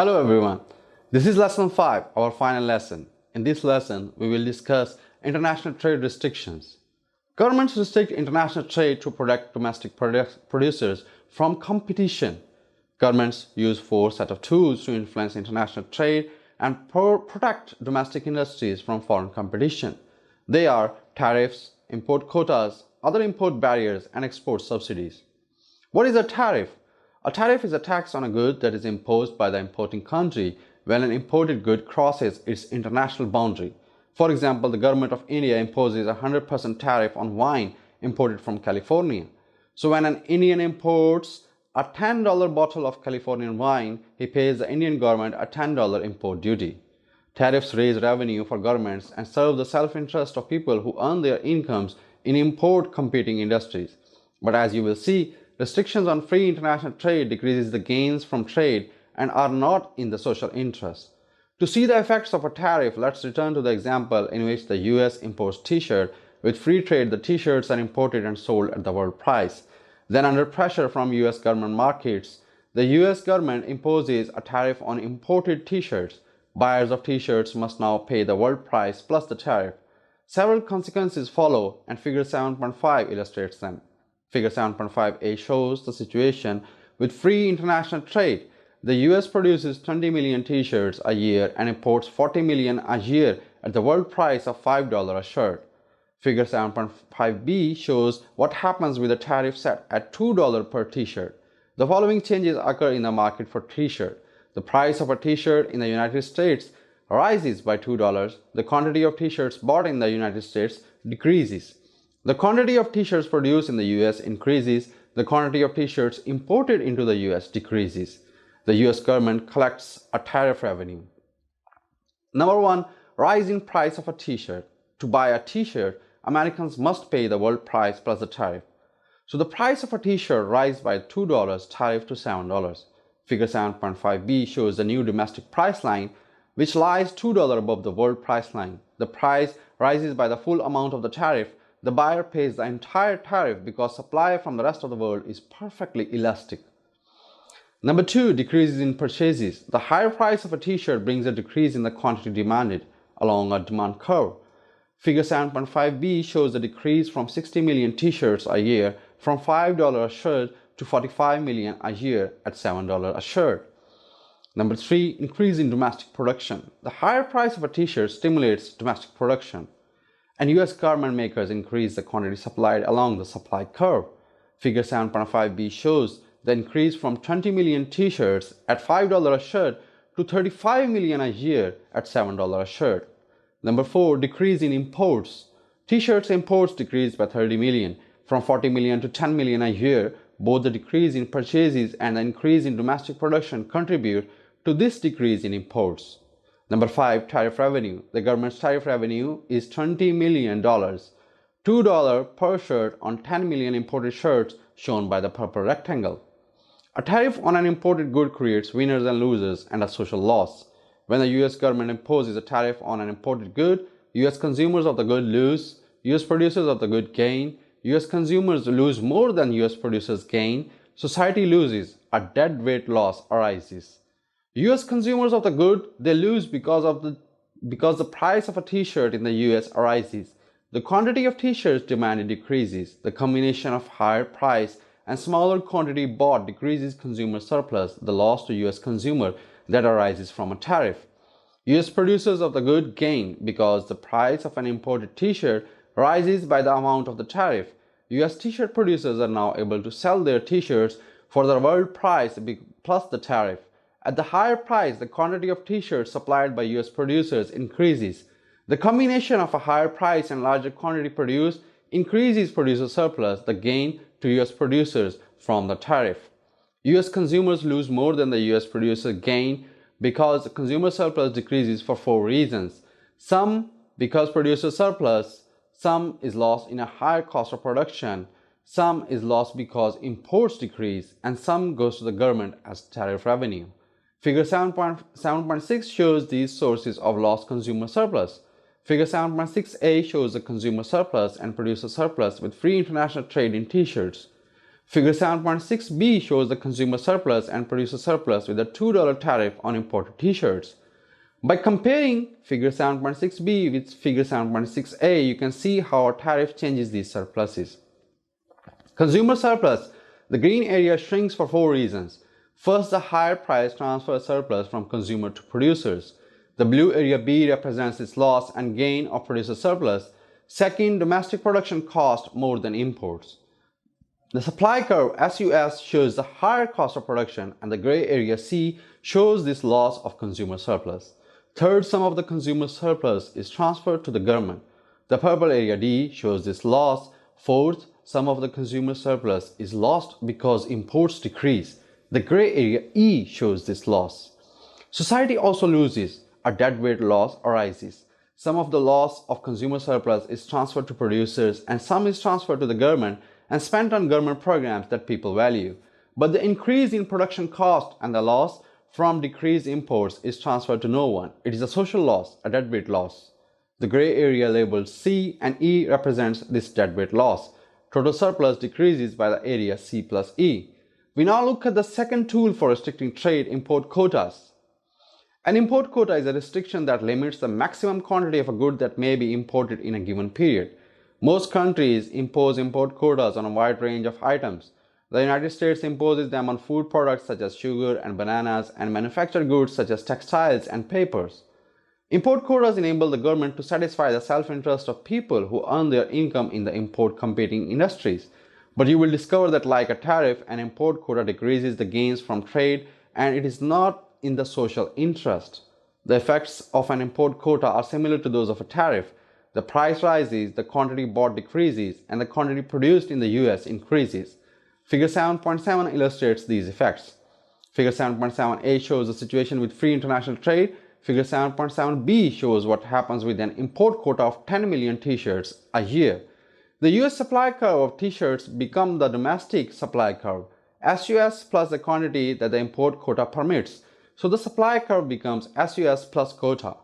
Hello everyone, this is lesson 5, our final lesson. In this lesson, we will discuss international trade restrictions. Governments restrict international trade to protect domestic producers from competition. Governments use 4 set of tools to influence international trade and protect domestic industries from foreign competition. They are tariffs, import quotas, other import barriers, and export subsidies. What is a tariff? A tariff is a tax on a good that is imposed by the importing country when an imported good crosses its international boundary. For example, the government of India imposes a 100% tariff on wine imported from California. So when an Indian imports a $10 bottle of Californian wine, he pays the Indian government a $10 import duty. Tariffs raise revenue for governments and serve the self-interest of people who earn their incomes in import competing industries. But as you will see, restrictions on free international trade decreases the gains from trade and are not in the social interest. To see the effects of a tariff, let's return to the example in which the US imports t-shirt. With free trade, the t-shirts are imported and sold at the world price. Then under pressure from US government markets, the US government imposes a tariff on imported t-shirts. Buyers of t-shirts must now pay the world price plus the tariff. Several consequences follow and figure 7.5 illustrates them. Figure 7.5a shows the situation with free international trade. The US produces 20 million t-shirts a year and imports 40 million a year at the world price of $5 a shirt. Figure 7.5b shows what happens with a tariff set at $2 per t-shirt. The following changes occur in the market for t-shirt. The price of a t-shirt in the United States rises by $2. The quantity of t-shirts bought in the United States decreases. The quantity of t-shirts produced in the US increases. The quantity of t-shirts imported into the US decreases. The US government collects a tariff revenue. Number 1. Rise in price of a t-shirt. To buy a t-shirt, Americans must pay the world price plus the tariff. So the price of a t-shirt rises by $2, tariff to $7. Figure 7.5b shows the new domestic price line, which lies $2 above the world price line. The price rises by the full amount of the tariff. The buyer pays the entire tariff because supply from the rest of the world is perfectly elastic. Number 2. Decreases in purchases. The higher price of a t-shirt brings a decrease in the quantity demanded along a demand curve. Figure 7.5b shows the decrease from 60 million t-shirts a year from $5 a shirt to 45 million a year at $7 a shirt. Number 3. Increase in domestic production. The higher price of a t-shirt stimulates domestic production, and US garment makers increase the quantity supplied along the supply curve. Figure 7.5b shows the increase from 20 million t-shirts at $5 a shirt to 35 million a year at $7 a shirt. Number 4. Decrease in imports. T-shirts imports decreased by 30 million from 40 million to 10 million a year. Both the decrease in purchases and the increase in domestic production contribute to this decrease in imports. Number 5. Tariff revenue. The government's tariff revenue is $20 million, $2 per shirt on 10 million imported shirts shown by the purple rectangle. A tariff on an imported good creates winners and losers and a social loss. When the US government imposes a tariff on an imported good, US consumers of the good lose, US producers of the good gain, US consumers lose more than US producers gain, society loses, a deadweight loss arises. US consumers of the good, they lose because the price of a t-shirt in the US arises. The quantity of t-shirts demanded decreases. The combination of higher price and smaller quantity bought decreases consumer surplus, the loss to US consumer that arises from a tariff. US producers of the good gain because the price of an imported t-shirt rises by the amount of the tariff. US t-shirt producers are now able to sell their t-shirts for the world price plus the tariff. At the higher price, the quantity of t-shirts supplied by US producers increases. The combination of a higher price and larger quantity produced increases producer surplus, the gain to US producers from the tariff. US consumers lose more than the US producer gain because the consumer surplus decreases for 4 reasons. Some because producer surplus, some is lost in a higher cost of production, some is lost because imports decrease, and some goes to the government as tariff revenue. Figure 7.6 shows these sources of lost consumer surplus. Figure 7.6a shows the consumer surplus and producer surplus with free international trade in t-shirts. Figure 7.6b shows the consumer surplus and producer surplus with a $2 tariff on imported t-shirts. By comparing figure 7.6b with figure 7.6a, you can see how a tariff changes these surpluses. Consumer surplus, the green area shrinks for 4 reasons. First, the higher price transfers surplus from consumer to producers. The blue area B represents its loss and gain of producer surplus. Second, domestic production cost more than imports. The supply curve SUS shows the higher cost of production, and the gray area C shows this loss of consumer surplus. Third, some of the consumer surplus is transferred to the government. The purple area D shows this loss. Fourth, some of the consumer surplus is lost because imports decrease. The gray area E shows this loss. Society also loses. A deadweight loss arises. Some of the loss of consumer surplus is transferred to producers and some is transferred to the government and spent on government programs that people value. But the increase in production cost and the loss from decreased imports is transferred to no one. It is a social loss, a deadweight loss. The gray area labeled C and E represents this deadweight loss. Total surplus decreases by the area C plus E. We now look at the second tool for restricting trade, import quotas. An import quota is a restriction that limits the maximum quantity of a good that may be imported in a given period. Most countries impose import quotas on a wide range of items. The United States imposes them on food products such as sugar and bananas and manufactured goods such as textiles and papers. Import quotas enable the government to satisfy the self-interest of people who earn their income in the import competing industries. But you will discover that like a tariff, an import quota decreases the gains from trade and it is not in the social interest. The effects of an import quota are similar to those of a tariff. The price rises, the quantity bought decreases, and the quantity produced in the US increases. Figure 7.7 illustrates these effects. Figure 7.7a shows the situation with free international trade. Figure 7.7b shows what happens with an import quota of 10 million t-shirts a year. The US supply curve of t-shirts becomes the domestic supply curve, SUS plus the quantity that the import quota permits. So the supply curve becomes SUS plus quota.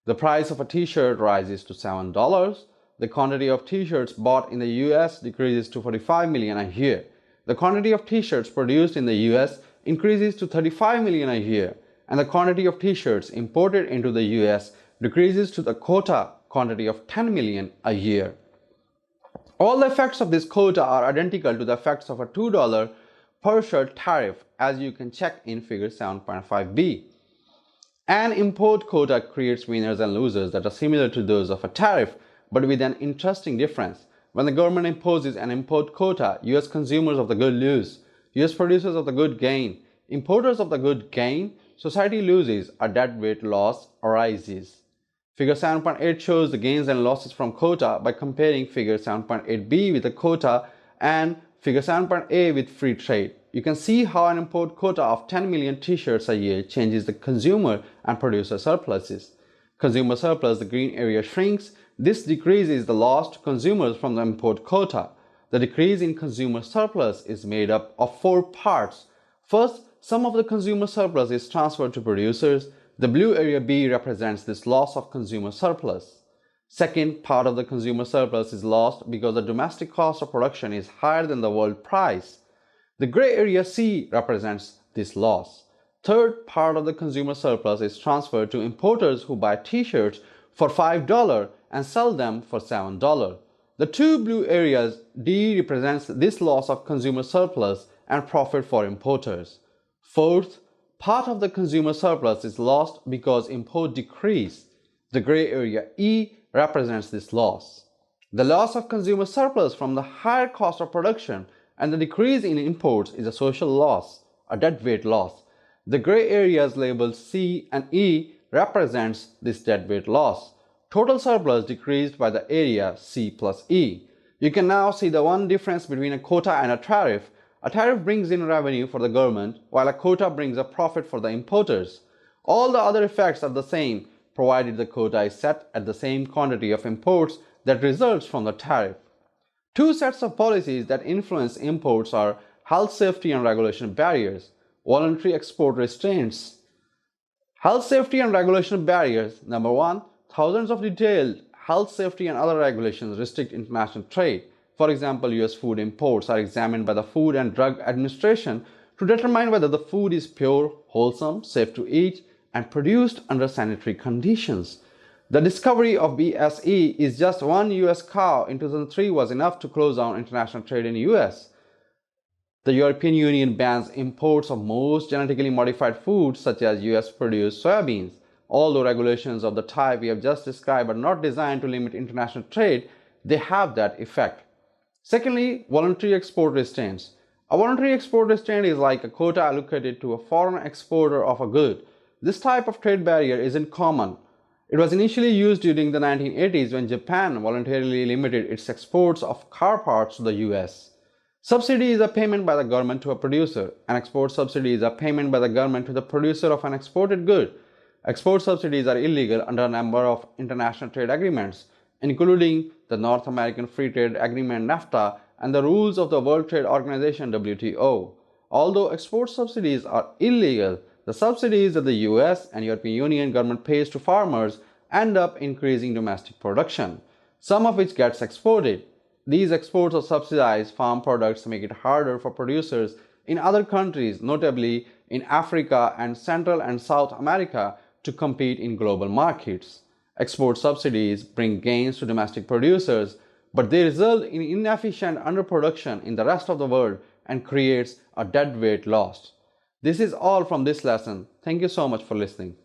The price of a t-shirt rises to $7. The quantity of t-shirts bought in the US decreases to 45 million a year. The quantity of t-shirts produced in the US increases to 35 million a year. And the quantity of t-shirts imported into the US decreases to the quota quantity of 10 million a year. All the effects of this quota are identical to the effects of a $2 per shirt tariff, as you can check in figure 7.5b. An import quota creates winners and losers that are similar to those of a tariff, but with an interesting difference. When the government imposes an import quota, US consumers of the good lose, US producers of the good gain, importers of the good gain, society loses, a deadweight loss arises. Figure 7.8 shows the gains and losses from quota by comparing figure 7.8b with a quota and figure 7.a with free trade. You can see how an import quota of 10 million t-shirts a year changes the consumer and producer surpluses. Consumer surplus, the green area, shrinks. This decreases the loss to consumers from the import quota. The decrease in consumer surplus is made up of 4 parts. First, some of the consumer surplus is transferred to producers. The blue area B represents this loss of consumer surplus. Second, part of the consumer surplus is lost because the domestic cost of production is higher than the world price. The gray area C represents this loss. Third, part of the consumer surplus is transferred to importers who buy t-shirts for $5 and sell them for $7. The 2 blue areas D represents this loss of consumer surplus and profit for importers. Fourth, part of the consumer surplus is lost because import decrease. The gray area E represents this loss. The loss of consumer surplus from the higher cost of production and the decrease in imports is a social loss, a deadweight loss. The gray areas labeled C and E represents this deadweight loss. Total surplus decreased by the area C plus E. You can now see the one difference between a quota and a tariff. A tariff brings in revenue for the government, while a quota brings a profit for the importers. All the other effects are the same, provided the quota is set at the same quantity of imports that results from the tariff. 2 sets of policies that influence imports are health, safety and regulation barriers, voluntary export restraints. Health, safety and regulation barriers. Number 1, thousands of detailed health, safety and other regulations restrict international trade. For example, US food imports are examined by the Food and Drug Administration to determine whether the food is pure, wholesome, safe to eat, and produced under sanitary conditions. The discovery of BSE is just one US cow in 2003 was enough to close down international trade in US. The European Union bans imports of most genetically modified foods such as US-produced soybeans. Although regulations of the type we have just described are not designed to limit international trade, they have that effect. Secondly, voluntary export restraints. A voluntary export restraint is like a quota allocated to a foreign exporter of a good. This type of trade barrier isn't common. It was initially used during the 1980s when Japan voluntarily limited its exports of car parts to the US. Subsidy is a payment by the government to a producer. An export subsidy is a payment by the government to the producer of an exported good. Export subsidies are illegal under a number of international trade agreements, including the North American Free Trade Agreement NAFTA and the rules of the World Trade Organization WTO. Although export subsidies are illegal, the subsidies that the US and European Union government pays to farmers end up increasing domestic production, some of which gets exported. These exports of subsidized farm products make it harder for producers in other countries, notably in Africa and Central and South America, to compete in global markets. Export subsidies bring gains to domestic producers, but they result in inefficient underproduction in the rest of the world and creates a deadweight loss. This is all from this lesson. Thank you so much for listening.